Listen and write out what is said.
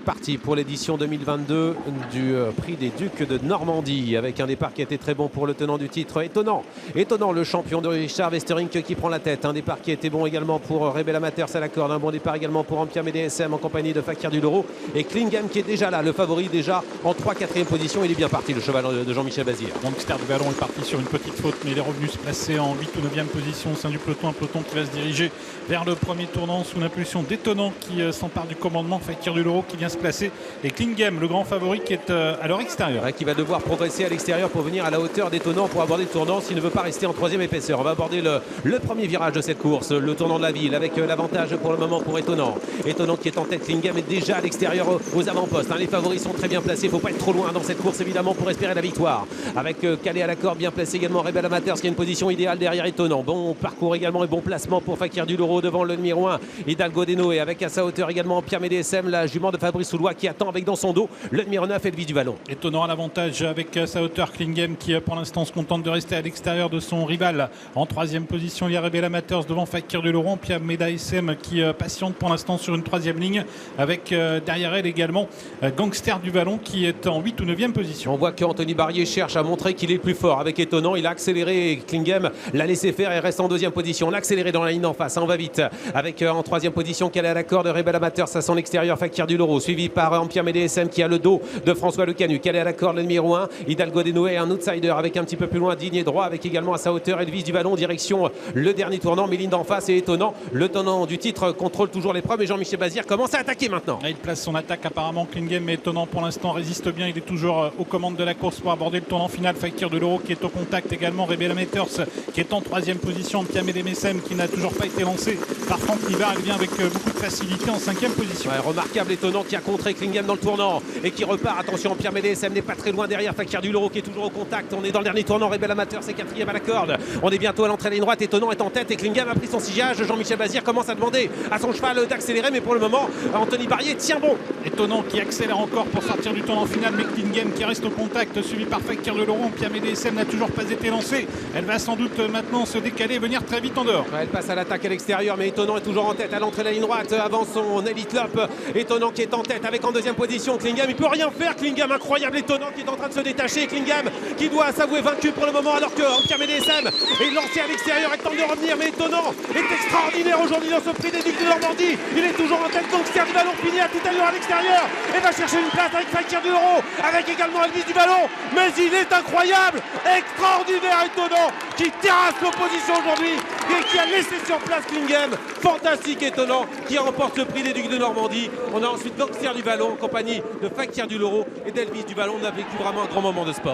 Parti pour l'édition 2022 du prix des Ducs de Normandie, avec un départ qui a été très bon pour le tenant du titre. Étonnant, le champion de Richard Westerink qui prend la tête. Un départ qui a été bon également pour Rebel Amateurs à la corde. Un bon départ également pour Ampia DSM en compagnie de Fakir du Loro. Et Klingam qui est déjà là, le favori déjà en 3-4e position. Il est bien parti, le cheval de Jean-Michel Bazir. Gangster du Ballon est parti sur une petite faute, mais il est revenu se placer en 8 ou 9e position au sein du peloton. Un peloton qui va se diriger vers le premier tournant sous l'impulsion d'Étonnant qui s'empare du commandement. Fakir du Loro qui vient se placer. Et Klingam, le grand favori qui est à leur extérieur. Qui va devoir progresser à l'extérieur pour venir à la hauteur d'Étonnant pour aborder le tournant s'il ne veut pas rester en 3e épaisseur. On va aborder le premier virage de cette course, le tournant de la ville, avec l'avantage pour le moment pour Étonnant. Étonnant qui est en tête, Klingam est déjà à l'extérieur aux avant-postes. Les favoris sont très bien placés, il ne faut pas être trop loin dans cette course évidemment pour espérer la victoire. Avec Calais à la corde, bien placé également Rebel Amateurs qui a une position idéale derrière Étonnant. Bon parcours également et bon placement pour Fakir du Loro devant le numéro 1, Hidalgo Deno, et avec à sa hauteur également Pierre DSM, la jument de Fabrice Soulois qui attend avec dans son dos le numéro 9, Elvis du Vallon. Étonnant à l'avantage avec sa hauteur. Klingam qui pour l'instant se contente de rester à l'extérieur de son rival. En 3e position, il y a Rebel Amateurs devant Fakir du Loro. Pierre DSM qui patiente pour l'instant sur une 3e ligne avec derrière elle également Gangster du Vallon qui est en 8 ou 9e position. On voit qu'Anthony Barrier cherche à montrer qu'il est plus fort avec Étonnant. Il a accéléré et Klingam l'a laissé faire et reste en 2e position. On l'a accéléré dans la ligne d'en face, on va vite. Avec en 3e position Calais à la corde, Rebel Amateurs à son extérieur, Fakir du Loro, suivi par Ampia DSM qui a le dos de François Lecanu. Calais à la corde, le numéro 1, Hidalgo Deno, un outsider avec un petit peu plus loin digne et droit, avec également à sa hauteur Elvis du Vallon, direction le dernier tournant, mais ligne d'en face et Étonnant. Le tenant du titre contrôle toujours l'épreuve et Jean-Michel Bazir commence à attaquer maintenant. Il place son attaque apparemment. Klingam, mais Étonnant pour l'instant résiste bien. Il est toujours aux commandes de la course pour aborder le tournant final. Fakir de Loro qui est au contact également. Rebel Amateurs qui est en 3e position. Ampia DSM qui n'a toujours pas été lancé par Franck Nivard. Il vient avec beaucoup de facilité en 5e position. Remarquable Étonnant qui a contré Klingam dans le tournant et qui repart. Attention, Pierre DSM n'est pas très loin derrière Fakir du Loro qui est toujours au contact. On est dans le dernier tournant. Rebel Amateurs c'est 4e à la corde. On est bientôt à l'entrée ligne droite. Étonnant est en tête et Klingam a pris son sillage. Jean-Michel Bazir commence à demander à son cheval d'accélérer, mais pour le moment Anthony Barrier tient bon. Étonnant qui accélère encore pour sortir du tournant final, mais Klingam qui reste au contact, suivi par Fakir de Loro. Pierre DSM n'a toujours pas été lancée. Elle va sans doute maintenant se décaler et venir très vite en dehors. Elle passe à l'attaque à l'extérieur, mais Étonnant est toujours en tête à l'entrée de la ligne droite avant son Elite Lop. Étonnant qui est en tête avec en 2e position Klingam. Il peut rien faire Klingam, incroyable. Étonnant qui est en train de se détacher. Klingam qui doit s'avouer vaincu pour le moment, alors que Pierre DSM est lancé à l'extérieur et tente de revenir, mais Étonnant est extraordinaire aujourd'hui dans ce prix des Ducs de Normandie. Il est toujours en tête. Gangster du Vallon finit à tout à l'heure à l'extérieur et va chercher une place avec Fakir du Loro, avec également Elvis du Vallon, mais il est incroyable, extraordinaire Étonnant qui terrasse l'opposition aujourd'hui et qui a laissé sur place Klingam. Fantastique Étonnant qui remporte le prix des Ducs de Normandie. On a ensuite Gangster du Vallon en compagnie de Fakir du Loro et d'Elvis du Vallon. On a vécu vraiment un grand moment de sport.